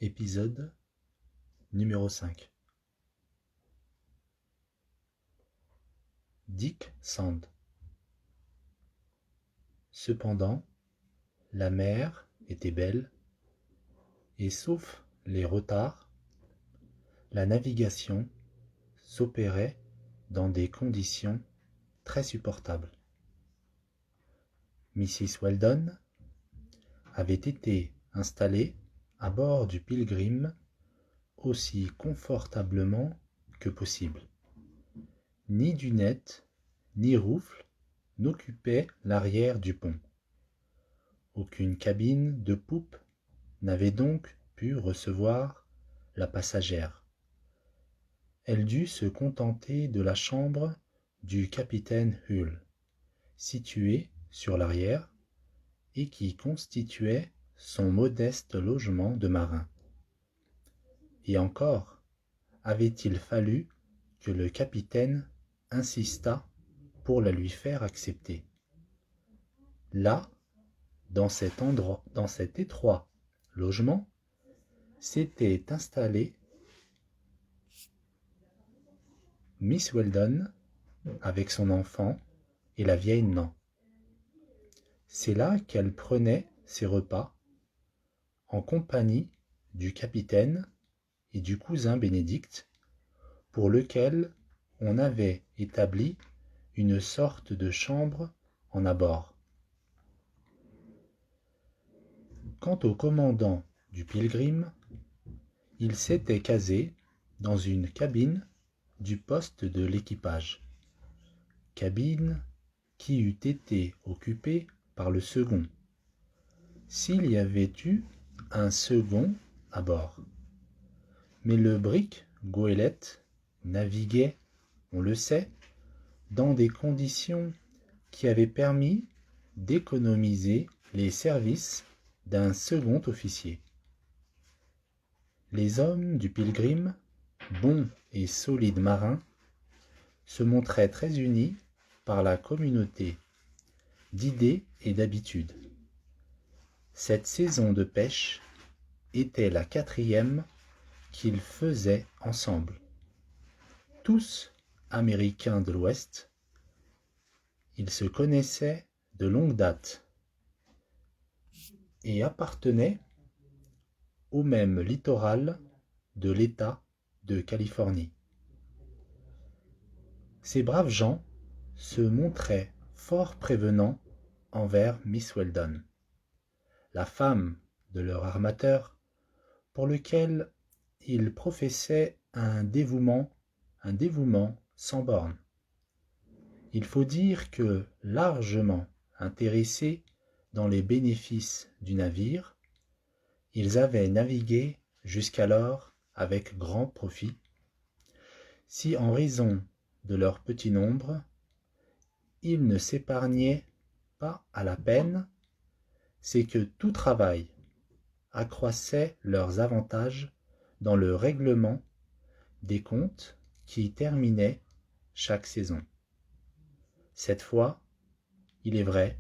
Épisode numéro 5. Dick Sand. Cependant, la mer était belle, et sauf les retards, la navigation s'opérait dans des conditions très supportables. Mrs. Weldon avait été installée à bord du Pilgrim aussi confortablement que possible. Ni dunette, ni rouffle n'occupaient l'arrière du pont. Aucune cabine de poupe n'avait donc pu recevoir la passagère. Elle dut se contenter de la chambre du capitaine Hull, située sur l'arrière, et qui constituait son modeste logement de marin. Et encore, avait-il fallu que le capitaine insistât pour la lui faire accepter. Là, dans cet étroit logement, s'était installée Miss Weldon avec son enfant et la vieille Nan. C'est là qu'elle prenait ses repas en compagnie du capitaine et du cousin Bénédicte, pour lequel on avait établi une sorte de chambre en abord. Quant au commandant du Pilgrim, il s'était casé dans une cabine du poste de l'équipage, cabine qui eût été occupée par le second, s'il y avait eu un second à bord. Mais le brick goélette naviguait, on le sait, dans des conditions qui avaient permis d'économiser les services d'un second officier. Les hommes du Pilgrim, bons et solides marins, se montraient très unis par la communauté d'idées et d'habitudes. Cette saison de pêche était la 4e qu'ils faisaient ensemble. Tous américains de l'Ouest, ils se connaissaient de longue date et appartenaient au même littoral de l'État de Californie. Ces braves gens se montraient fort prévenants envers Miss Weldon, la femme de leur armateur, pour lequel ils professaient un dévouement sans bornes. Il faut dire que, largement intéressés dans les bénéfices du navire, ils avaient navigué jusqu'alors avec grand profit. Si en raison de leur petit nombre, ils ne s'épargnaient pas à la peine, c'est que tout travail accroissait leurs avantages dans le règlement des comptes qui terminaient chaque saison. Cette fois, il est vrai,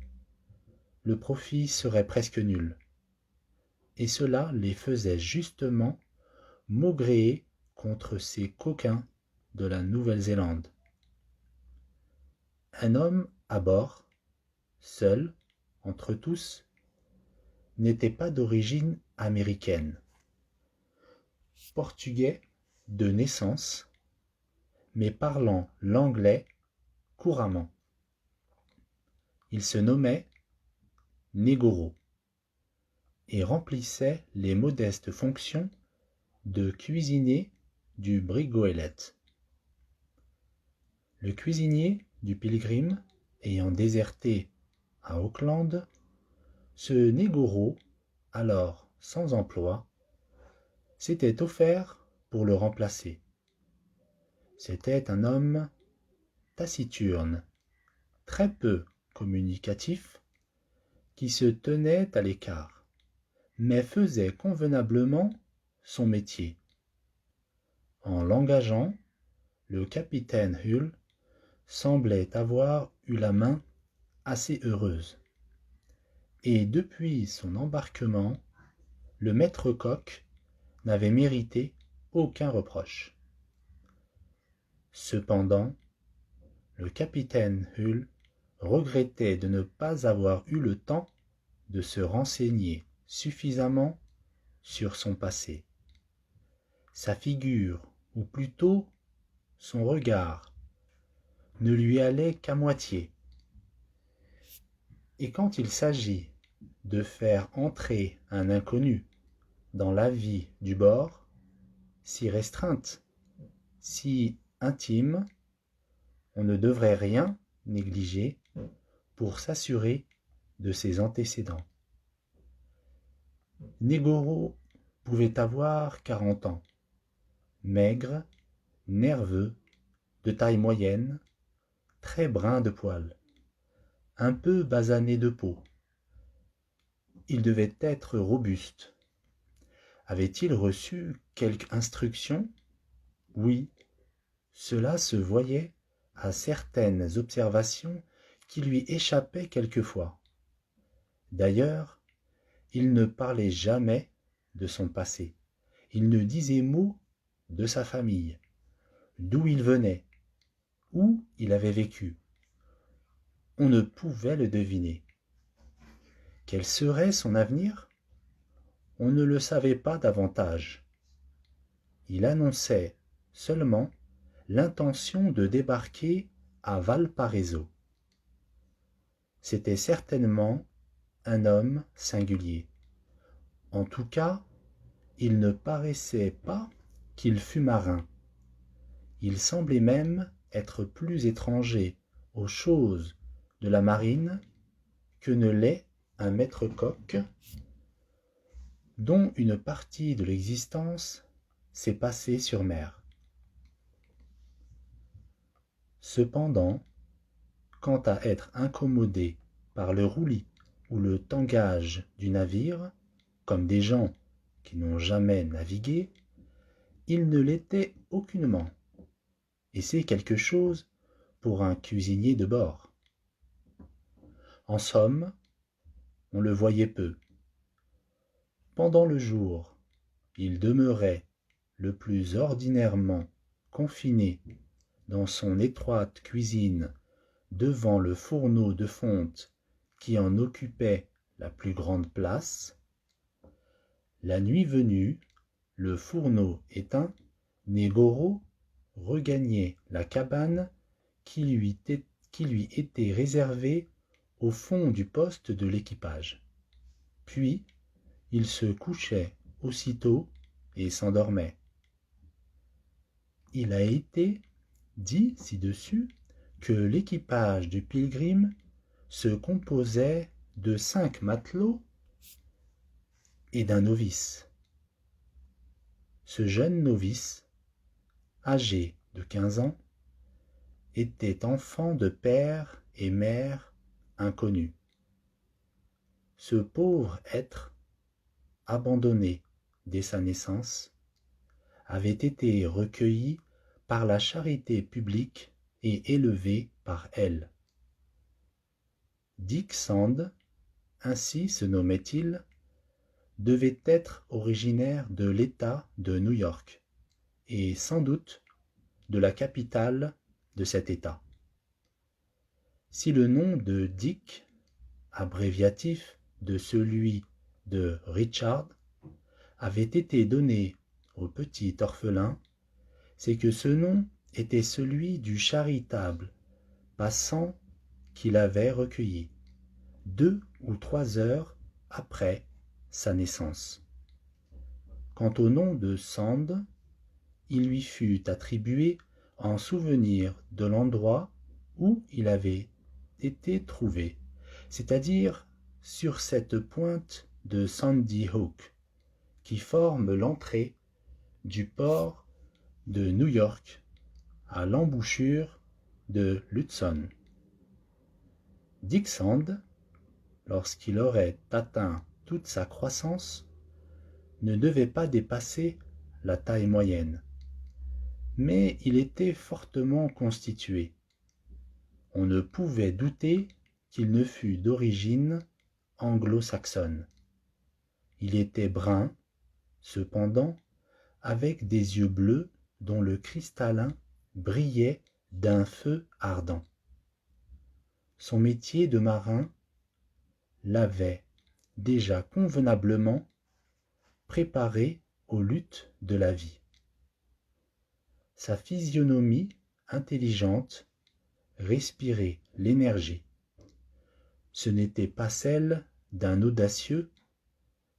le profit serait presque nul, et cela les faisait justement maugréer contre ces coquins de la Nouvelle-Zélande. Un homme à bord, seul, entre tous, n'était pas d'origine américaine. Portugais de naissance, mais parlant l'anglais couramment. Il se nommait Negoro et remplissait les modestes fonctions de cuisinier du brick goélette. Le cuisinier du Pilgrim ayant déserté à Auckland, ce Negoro, alors sans emploi, s'était offert pour le remplacer. C'était un homme taciturne, très peu communicatif, qui se tenait à l'écart, mais faisait convenablement son métier. En l'engageant, le capitaine Hull semblait avoir eu la main assez heureuse. Et depuis son embarquement, le maître-coq n'avait mérité aucun reproche. Cependant, le capitaine Hull regrettait de ne pas avoir eu le temps de se renseigner suffisamment sur son passé. Sa figure, ou plutôt son regard, ne lui allait qu'à moitié. Et quand il s'agit de faire entrer un inconnu dans la vie du bord, si restreinte, si intime, on ne devrait rien négliger pour s'assurer de ses antécédents. Negoro pouvait avoir 40 ans, maigre, nerveux, de taille moyenne, très brun de poil, un peu basané de peau. Il devait être robuste. Avait-il reçu quelque instruction? Oui, cela se voyait à certaines observations qui lui échappaient quelquefois. D'ailleurs, il ne parlait jamais de son passé. Il ne disait mot de sa famille, d'où il venait, où il avait vécu. On ne pouvait le deviner. Quel serait son avenir? On ne le savait pas davantage. Il annonçait seulement l'intention de débarquer à Valparaiso. C'était certainement un homme singulier. En tout cas, il ne paraissait pas qu'il fût marin. Il semblait même être plus étranger aux choses de la marine que ne l'est un maître-coq dont une partie de l'existence s'est passée sur mer. Cependant, quant à être incommodé par le roulis ou le tangage du navire, comme des gens qui n'ont jamais navigué, il ne l'était aucunement, et c'est quelque chose pour un cuisinier de bord. En somme, on le voyait peu. Pendant le jour, il demeurait le plus ordinairement confiné dans son étroite cuisine devant le fourneau de fonte qui en occupait la plus grande place. La nuit venue, le fourneau éteint, Negoro regagnait la cabane qui lui était réservée au fond du poste de l'équipage. Puis, il se couchait aussitôt et s'endormait. Il a été dit ci-dessus que l'équipage du Pilgrim se composait de 5 matelots et d'un novice. Ce jeune novice, âgé de 15 ans, était enfant de père et mère inconnus. Ce pauvre être, abandonné dès sa naissance, avait été recueilli par la charité publique et élevé par elle. Dick Sand, ainsi se nommait-il, devait être originaire de l'État de New York, et sans doute de la capitale de cet État. Si le nom de Dick, abréviatif de celui de Richard, avait été donné au petit orphelin, c'est que ce nom était celui du charitable passant qu'il avait recueilli 2 ou 3 heures après sa naissance. Quant au nom de Sand, il lui fut attribué en souvenir de l'endroit où il avait été trouvé, c'est-à-dire sur cette pointe de Sandy Hook qui forme l'entrée du port de New York à l'embouchure de l'Hudson. Dick Sand, lorsqu'il aurait atteint toute sa croissance, ne devait pas dépasser la taille moyenne, mais il était fortement constitué. On ne pouvait douter qu'il ne fût d'origine anglo-saxonne. Il était brun, cependant, avec des yeux bleus dont le cristallin brillait d'un feu ardent. Son métier de marin l'avait déjà convenablement préparé aux luttes de la vie. Sa physionomie intelligente respirait l'énergie. Ce n'était pas celle d'un audacieux,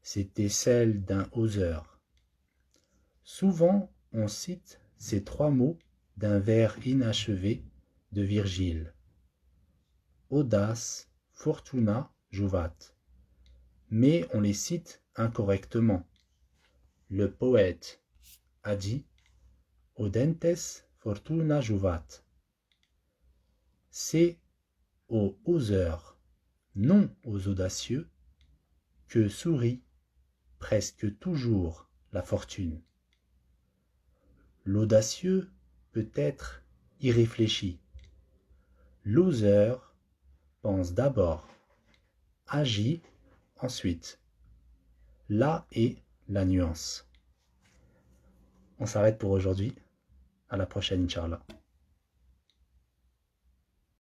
c'était celle d'un oseur. Souvent on cite ces 3 mots d'un vers inachevé de Virgile. Audace, fortuna, juvat. Mais on les cite incorrectement. Le poète a dit Audentes fortuna juvat. C'est aux oseurs, non aux audacieux, que sourit presque toujours la fortune. L'audacieux peut être irréfléchi. L'oseur pense d'abord, agit ensuite. Là est la nuance. On s'arrête pour aujourd'hui. À la prochaine, Inch'Allah.